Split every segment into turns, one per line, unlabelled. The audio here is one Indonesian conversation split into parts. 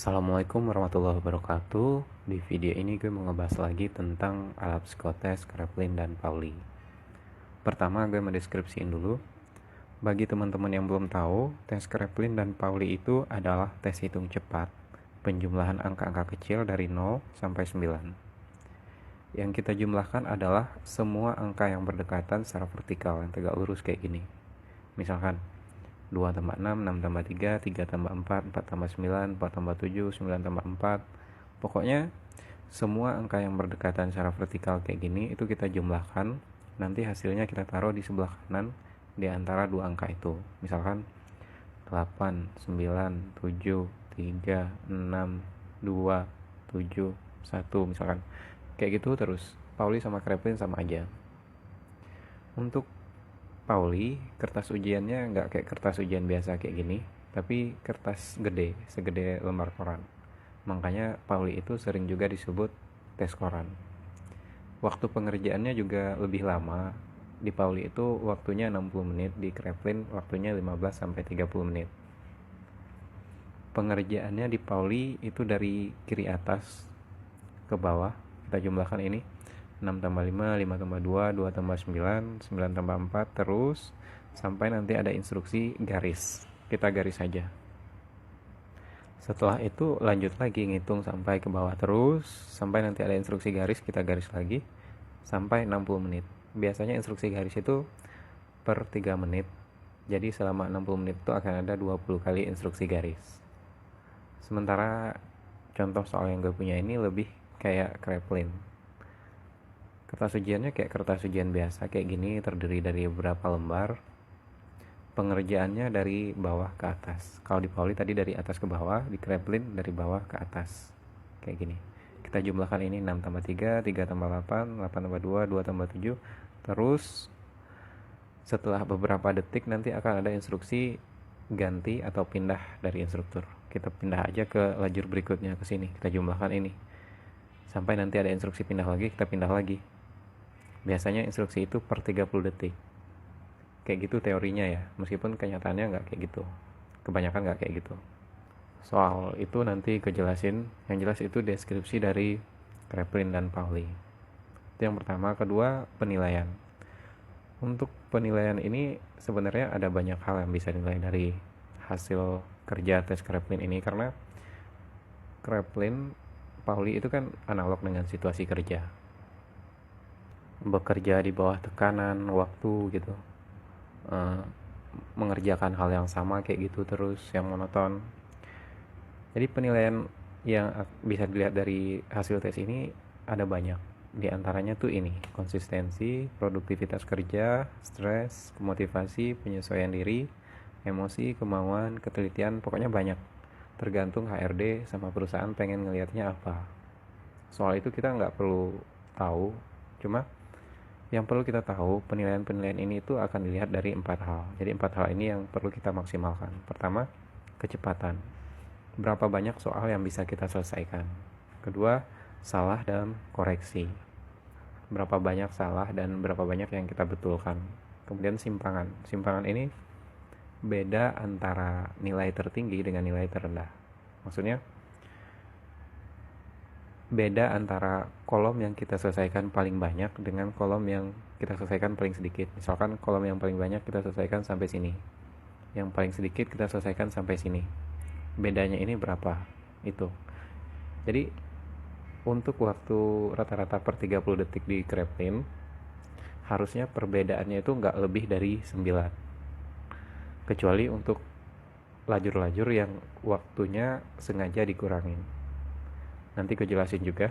Assalamualaikum warahmatullahi wabarakatuh. Di video ini gue mau ngebahas lagi tentang alat psikotes, Kraepelin, dan Pauli. Pertama gue mau deskripsiin dulu. Bagi teman-teman yang belum tahu, tes Kraepelin dan Pauli itu adalah tes hitung cepat, penjumlahan angka-angka kecil dari 0 sampai 9. Yang kita jumlahkan adalah semua angka yang berdekatan secara vertikal, yang tegak lurus kayak gini. Misalkan 2 tambah 6, 6 tambah 3, 3 tambah 4, 4 tambah 9, 4 tambah 7, 9 tambah 4. Pokoknya semua angka yang berdekatan secara vertikal kayak gini itu kita jumlahkan. Nanti hasilnya kita taruh di sebelah kanan di antara dua angka itu. Misalkan 8, 9, 7, 3, 6, 2, 7, 1 misalkan. Kayak gitu terus. Pauli sama Kraepelin sama aja. Untuk Pauli, kertas ujiannya nggak kayak kertas ujian biasa kayak gini, tapi kertas gede, segede lembar koran. Makanya Pauli itu sering juga disebut tes koran. Waktu pengerjaannya juga lebih lama. Di Pauli itu waktunya 60 menit, di Kraepelin waktunya 15-30 menit. Pengerjaannya di Pauli itu dari kiri atas ke bawah. Kita jumlahkan ini. 6 tambah 5, 5 tambah 2, 2 tambah 9, 9 tambah 4, terus sampai nanti ada instruksi garis. Kita garis saja. Setelah itu lanjut lagi ngitung sampai ke bawah terus, sampai nanti ada instruksi garis, kita garis lagi sampai 60 menit. Biasanya instruksi garis itu per 3 menit. Jadi selama 60 menit itu akan ada 20 kali instruksi garis. Sementara contoh soal yang gue punya ini lebih kayak Kraepelin. Kertas ujiannya kayak kertas ujian biasa kayak gini, terdiri dari beberapa lembar. Pengerjaannya dari bawah ke atas. Kalau di Pauli tadi dari atas ke bawah, di Kraepelin dari bawah ke atas. Kayak gini. Kita jumlahkan ini 6 tambah 3, 3 tambah 8, 8 tambah 2, 2 tambah 7. Terus setelah beberapa detik nanti akan ada instruksi ganti atau pindah dari instruktur. Kita pindah aja ke lajur berikutnya ke sini. Kita jumlahkan ini. Sampai nanti ada instruksi pindah lagi, kita pindah lagi. Biasanya instruksi itu per 30 detik. Kayak gitu teorinya ya, meskipun kenyataannya nggak kayak gitu. Kebanyakan nggak kayak gitu. Soal itu nanti kejelasin. Yang jelas itu deskripsi dari Kraepelin dan Pauli. Itu yang pertama. Kedua, penilaian. Untuk penilaian ini sebenarnya ada banyak hal yang bisa dinilai dari hasil kerja tes Kraepelin ini, karena Kraepelin, Pauli itu kan analog dengan situasi kerja. Bekerja di bawah tekanan waktu gitu, mengerjakan hal yang sama kayak gitu terus, yang monoton. Jadi penilaian yang bisa dilihat dari hasil tes ini ada banyak. Di antaranya tuh ini, konsistensi, produktivitas kerja, stres, motivasi, penyesuaian diri, emosi, kemauan, ketelitian, pokoknya banyak. Tergantung HRD sama perusahaan pengen ngelihatnya apa. Soal itu kita nggak perlu tahu, cuma yang perlu kita tahu, penilaian-penilaian ini itu akan dilihat dari 4 hal. Jadi 4 hal ini yang perlu kita maksimalkan. Pertama, kecepatan. Berapa banyak soal yang bisa kita selesaikan. Kedua, salah dan koreksi. Berapa banyak salah dan berapa banyak yang kita betulkan. Kemudian simpangan. Simpangan ini beda antara nilai tertinggi dengan nilai terendah. Maksudnya, beda antara kolom yang kita selesaikan paling banyak dengan kolom yang kita selesaikan paling sedikit. Misalkan kolom yang paling banyak kita selesaikan sampai sini, yang paling sedikit kita selesaikan sampai sini. Bedanya ini berapa? Itu. Jadi untuk waktu rata-rata per 30 detik di Kraepelin, harusnya perbedaannya itu nggak lebih dari 9. Kecuali untuk lajur-lajur yang waktunya sengaja dikurangin. Nanti gue jelasin juga.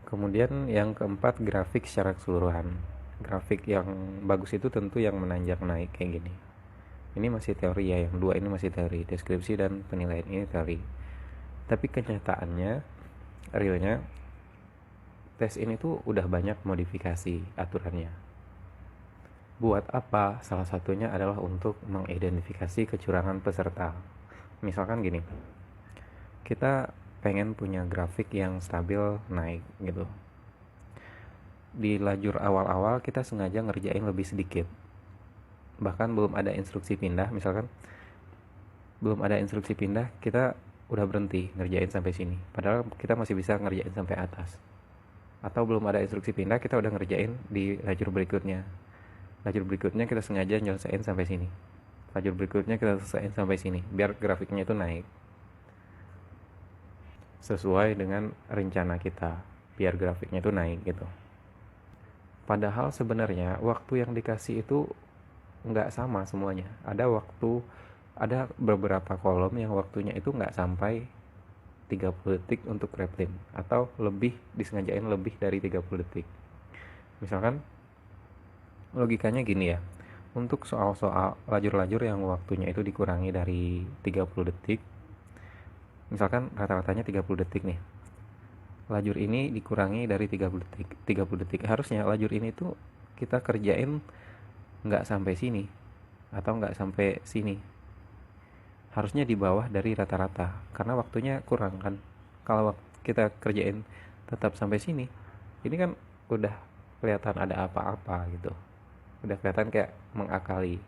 Kemudian yang keempat, grafik secara keseluruhan. Grafik yang bagus itu tentu yang menanjak naik kayak gini. Ini masih teori ya, yang dua ini masih teori. Deskripsi dan penilaian ini teori. Tapi kenyataannya, realnya, tes ini tuh udah banyak modifikasi aturannya. Buat apa? Salah satunya adalah untuk mengidentifikasi kecurangan peserta. Misalkan gini, kita pengen punya grafik yang stabil naik gitu. Di lajur awal-awal kita sengaja ngerjain lebih sedikit, bahkan belum ada instruksi pindah. Misalkan belum ada instruksi pindah, kita udah berhenti ngerjain sampai sini, padahal kita masih bisa ngerjain sampai atas. Atau belum ada instruksi pindah, kita udah ngerjain di lajur berikutnya. Lajur berikutnya kita sengaja nyelesain sampai sini. Lajur berikutnya kita selesaiin sampai sini, biar grafiknya itu naik sesuai dengan rencana kita, biar grafiknya itu naik gitu. Padahal sebenarnya waktu yang dikasih itu nggak sama semuanya. Ada beberapa kolom yang waktunya itu nggak sampai 30 detik untuk replim, atau disengajain lebih dari 30 detik. Misalkan logikanya gini ya, untuk soal-soal lajur-lajur yang waktunya itu dikurangi dari 30 detik, misalkan rata-ratanya 30 detik nih, lajur ini dikurangi dari 30 detik, harusnya lajur ini tuh kita kerjain nggak sampai sini atau nggak sampai sini, harusnya di bawah dari rata-rata karena waktunya kurang kan. Kalau kita kerjain tetap sampai sini, ini kan udah kelihatan ada apa-apa gitu, udah kelihatan kayak mengakali.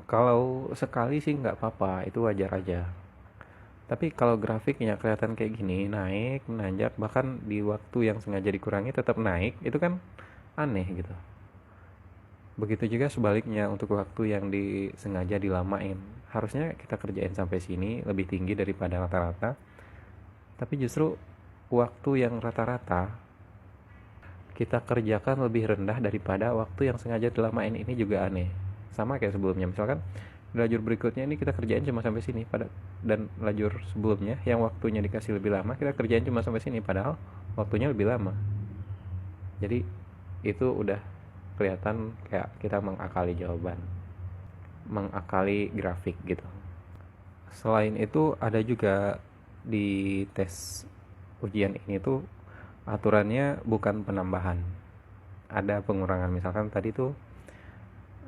Kalau sekali sih nggak apa-apa, itu wajar aja. Tapi kalau grafiknya kelihatan kayak gini, naik, menanjak, bahkan di waktu yang sengaja dikurangi tetap naik, itu kan aneh gitu. Begitu juga sebaliknya untuk waktu yang disengaja dilamain. Harusnya kita kerjain sampai sini lebih tinggi daripada rata-rata. Tapi justru waktu yang rata-rata kita kerjakan lebih rendah daripada waktu yang sengaja dilamain, ini juga aneh. Sama kayak sebelumnya, misalkan lajur berikutnya ini kita kerjain cuma sampai sini, dan lajur sebelumnya yang waktunya dikasih lebih lama kita kerjain cuma sampai sini, padahal waktunya lebih lama. Jadi itu udah kelihatan kayak kita mengakali jawaban, mengakali grafik gitu. Selain itu ada juga di tes ujian ini tuh aturannya bukan penambahan, ada pengurangan. Misalkan tadi tuh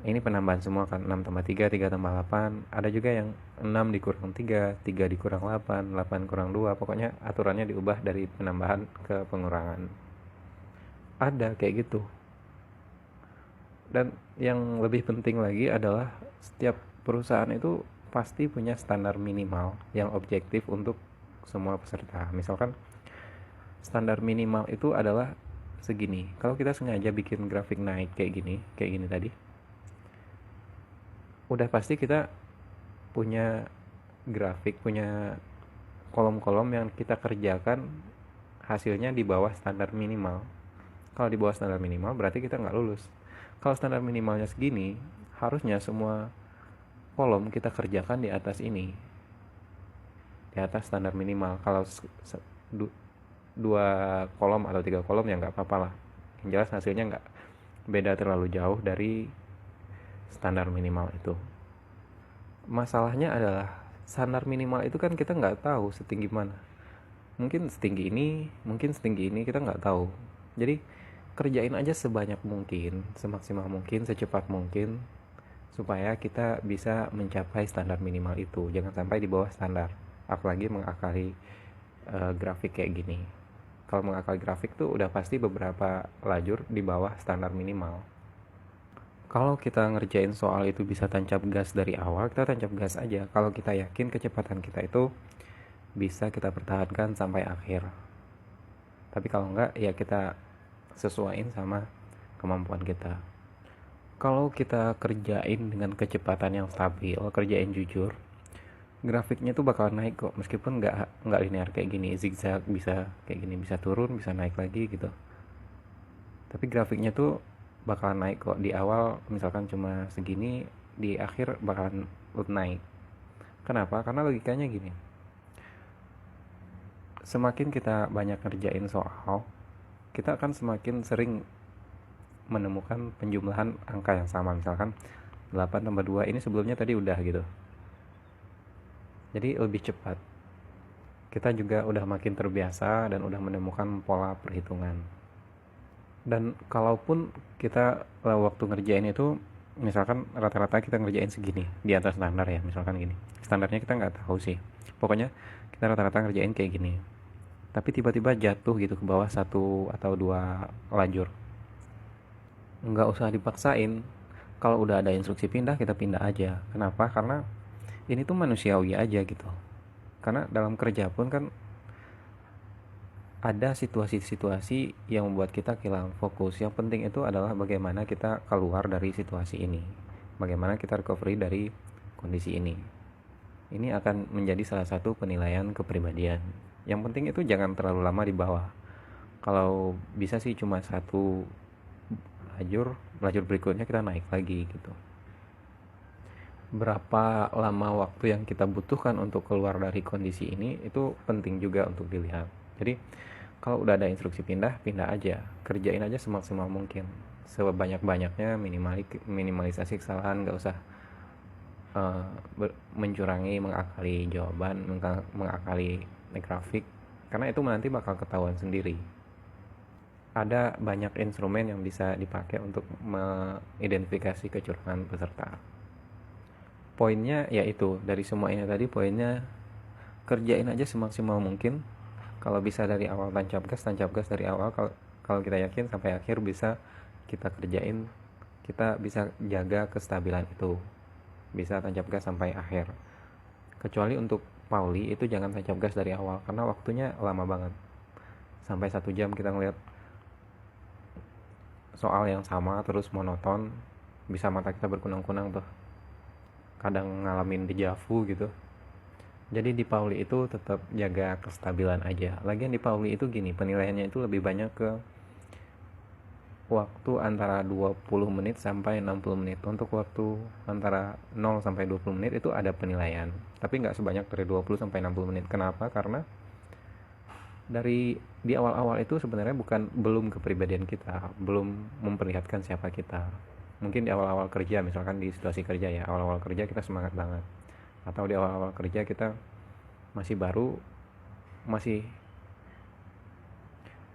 ini penambahan semua kan, 6 tambah 3, 3 tambah 8. Ada juga yang 6 dikurang 3, 3 dikurang 8, 8 kurang 2. Pokoknya aturannya diubah dari penambahan ke pengurangan. Ada kayak gitu. Dan yang lebih penting lagi adalah setiap perusahaan itu pasti punya standar minimal yang objektif untuk semua peserta. Misalkan standar minimal itu adalah segini. Kalau kita sengaja bikin grafik naik kayak gini tadi, udah pasti kita punya grafik, punya kolom-kolom yang kita kerjakan hasilnya di bawah standar minimal. Kalau di bawah standar minimal berarti kita nggak lulus. Kalau standar minimalnya segini, harusnya semua kolom kita kerjakan di atas ini, di atas standar minimal. Kalau 2 kolom atau 3 kolom ya nggak apa-apa lah, yang jelas hasilnya nggak beda terlalu jauh dari standar minimal itu. Masalahnya adalah standar minimal itu kan kita nggak tahu setinggi mana. Mungkin setinggi ini kita nggak tahu. Jadi kerjain aja sebanyak mungkin, semaksimal mungkin, secepat mungkin, supaya kita bisa mencapai standar minimal itu. Jangan sampai di bawah standar, apalagi mengakali grafik kayak gini. Kalau mengakali grafik tuh udah pasti beberapa lajur di bawah standar minimal. Kalau kita ngerjain soal itu bisa tancap gas dari awal, kita tancap gas aja. Kalau kita yakin kecepatan kita itu bisa kita pertahankan sampai akhir. Tapi kalau enggak, ya kita sesuaiin sama kemampuan kita. Kalau kita kerjain dengan kecepatan yang stabil, kerjain jujur, grafiknya tuh bakal naik kok. Meskipun nggak linear kayak gini, zigzag, bisa kayak gini, bisa turun, bisa naik lagi gitu. Tapi grafiknya tuh bakalan naik kok. Di awal misalkan cuma segini, di akhir bakalan naik. Kenapa? Karena logikanya gini, semakin kita banyak ngerjain soal, kita akan semakin sering menemukan penjumlahan angka yang sama. Misalkan 8 tambah 2 ini sebelumnya tadi udah gitu, jadi lebih cepat. Kita juga udah makin terbiasa dan udah menemukan pola perhitungan. Dan kalaupun kita waktu ngerjain itu, misalkan rata-rata kita ngerjain segini di atas standar ya, misalkan gini, standarnya kita nggak tahu sih, pokoknya kita rata-rata ngerjain kayak gini, tapi tiba-tiba jatuh gitu ke bawah 1 atau 2 lajur, nggak usah dipaksain. Kalau udah ada instruksi pindah, kita pindah aja. Kenapa? Karena ini tuh manusiawi aja gitu. Karena dalam kerja pun kan ada situasi-situasi yang membuat kita kehilangan fokus. Yang penting itu adalah bagaimana kita keluar dari situasi ini, bagaimana kita recovery dari kondisi ini. Ini akan menjadi salah satu penilaian kepribadian. Yang penting itu jangan terlalu lama di bawah. Kalau bisa sih cuma satu lajur berikutnya kita naik lagi gitu. Berapa lama waktu yang kita butuhkan untuk keluar dari kondisi ini itu penting juga untuk dilihat. Jadi kalau udah ada instruksi pindah aja, kerjain aja semaksimal mungkin, sebanyak-banyaknya, minimalisasi kesalahan, nggak usah mencurangi, mengakali jawaban, mengakali grafik, karena itu nanti bakal ketahuan sendiri. Ada banyak instrumen yang bisa dipakai untuk mengidentifikasi kecurangan peserta. Poinnya yaitu dari semua ini tadi, poinnya kerjain aja semaksimal mungkin. Kalau bisa dari awal tancap gas dari awal. Kalau kita yakin sampai akhir bisa kita kerjain, kita bisa jaga kestabilan itu, bisa tancap gas sampai akhir. Kecuali untuk Pauli itu jangan tancap gas dari awal, karena waktunya lama banget, sampai 1 jam kita ngeliat soal yang sama terus monoton, bisa mata kita berkunang-kunang tuh, kadang ngalamin dejavu gitu. Jadi di Pauli itu tetap jaga kestabilan aja. Lagian di Pauli itu gini, penilaiannya itu lebih banyak ke waktu antara 20 menit sampai 60 menit. Untuk waktu antara 0 sampai 20 menit itu ada penilaian, tapi nggak sebanyak dari 20 sampai 60 menit. Kenapa? Karena dari di awal-awal itu sebenarnya belum kepribadian kita, belum memperlihatkan siapa kita. Mungkin di awal-awal kerja, misalkan di situasi kerja ya, awal-awal kerja kita semangat banget, atau di awal-awal kerja kita masih baru, masih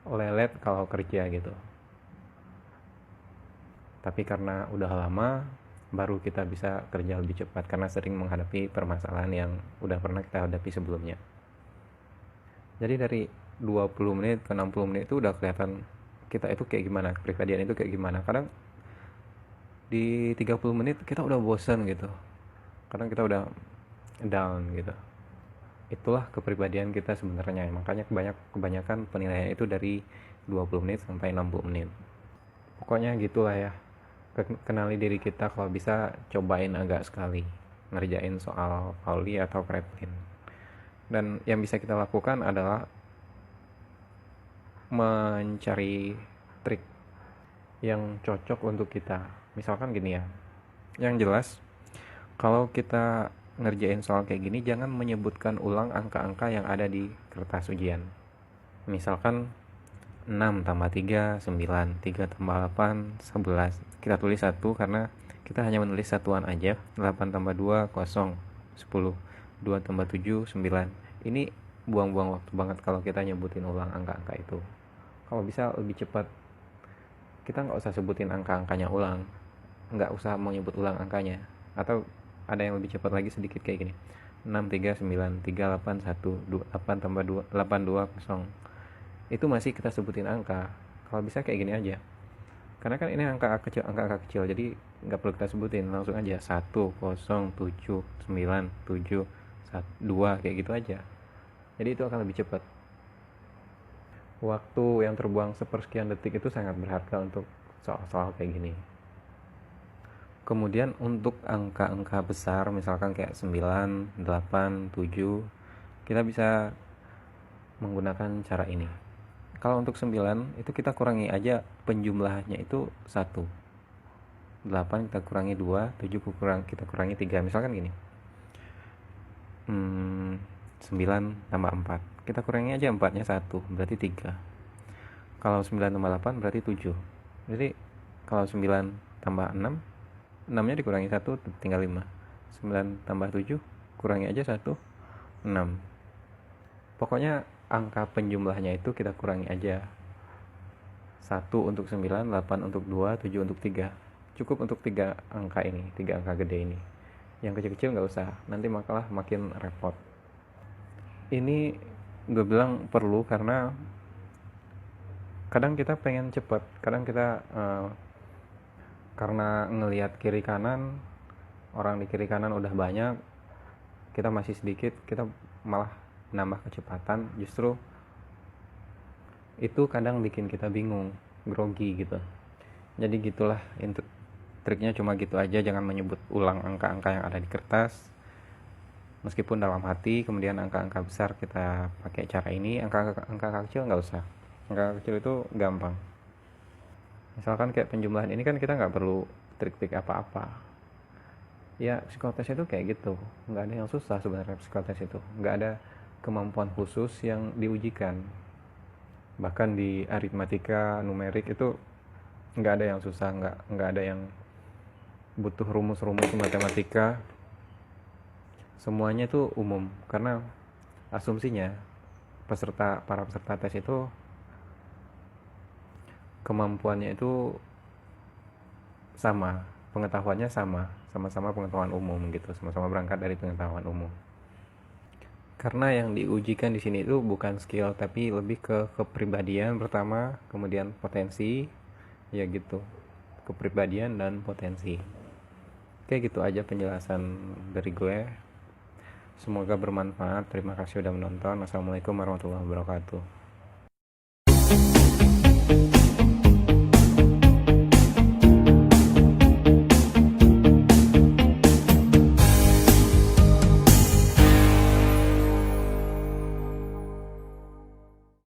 lelet kalau kerja gitu. Tapi karena udah lama, baru kita bisa kerja lebih cepat karena sering menghadapi permasalahan yang udah pernah kita hadapi sebelumnya. Jadi dari 20 menit ke 60 menit itu udah kelihatan kita itu kayak gimana, kepribadian itu kayak gimana. Kadang di 30 menit kita udah bosan gitu, kadang kita udah down gitu. Itulah kepribadian kita sebenarnya. Makanya kebanyakan penilaian itu dari 20 menit sampai 60 menit. Pokoknya gitulah ya. Kenali diri kita, kalau bisa cobain agak sekali ngerjain soal Pauli atau Kraepelin. Dan yang bisa kita lakukan adalah mencari trik yang cocok untuk kita. Misalkan gini ya, yang jelas kalau kita ngerjain soal kayak gini, jangan menyebutkan ulang angka-angka yang ada di kertas ujian. Misalkan 6 tambah 3, 9, 3 tambah 8, 11. Kita tulis 1 karena kita hanya menulis satuan aja. 8 tambah 2, 0, 10. 2 tambah 7, 9. Ini buang-buang waktu banget kalau kita nyebutin ulang angka-angka itu. Kalau bisa lebih cepat, kita nggak usah sebutin angka-angkanya ulang, nggak usah mau nyebut ulang angkanya. Atau ada yang lebih cepat lagi sedikit kayak gini, 6, 3, 9, 3, 8, 1, 8 tambah 2, 8, 2, 0. Itu masih kita sebutin angka. Kalau bisa kayak gini aja, karena kan ini angka kecil, jadi nggak perlu kita sebutin, langsung aja 1, 0, 7, 9, 7, 2, kayak gitu aja. Jadi itu akan lebih cepat. Waktu yang terbuang sepersekian detik itu sangat berharga untuk soal-soal kayak gini. Kemudian untuk angka-angka besar, misalkan kayak 9, 8, 7, kita bisa menggunakan cara ini. Kalau untuk 9 itu kita kurangi aja penjumlahannya itu 1. 8 kita kurangi 2, 7 kita kurangi 3. Misalkan gini, 9 tambah 4, kita kurangi aja 4-nya 1, berarti 3. Kalau 9 tambah 8 berarti 7. Jadi kalau 9 tambah 6, 6-nya dikurangi 1, tinggal 5. 9 tambah 7, kurangi aja 1, 6. Pokoknya angka penjumlahnya itu kita kurangi aja. 1 untuk 9, 8 untuk 2, 7 untuk 3. Cukup untuk 3 angka ini, 3 angka gede ini. Yang kecil-kecil nggak usah, nanti malah makin repot. Ini gue bilang perlu karena kadang kita pengen cepet, kadang kita karena ngelihat kiri kanan, orang di kiri kanan udah banyak, kita masih sedikit, kita malah nambah kecepatan, justru itu kadang bikin kita bingung, grogi gitu. Jadi gitulah, triknya cuma gitu aja, jangan menyebut ulang angka-angka yang ada di kertas meskipun dalam hati. Kemudian angka-angka besar kita pakai cara ini, angka-angka kecil nggak usah. Angka kecil itu gampang. Misalkan kayak penjumlahan ini kan kita nggak perlu trik-trik apa-apa. Ya psikotes itu kayak gitu, nggak ada yang susah sebenarnya. Psikotes itu nggak ada kemampuan khusus yang diujikan. Bahkan di aritmatika, numerik itu nggak ada yang susah, nggak ada yang butuh rumus-rumus matematika. Semuanya itu umum, karena asumsinya para peserta tes itu kemampuannya itu sama, pengetahuannya sama-sama pengetahuan umum gitu, sama-sama berangkat dari pengetahuan umum. Karena yang diujikan di sini itu bukan skill, tapi lebih ke kepribadian pertama, kemudian potensi, ya gitu, kepribadian dan potensi. Oke, gitu aja penjelasan dari gue. Semoga bermanfaat. Terima kasih udah menonton. Assalamualaikum warahmatullahi wabarakatuh.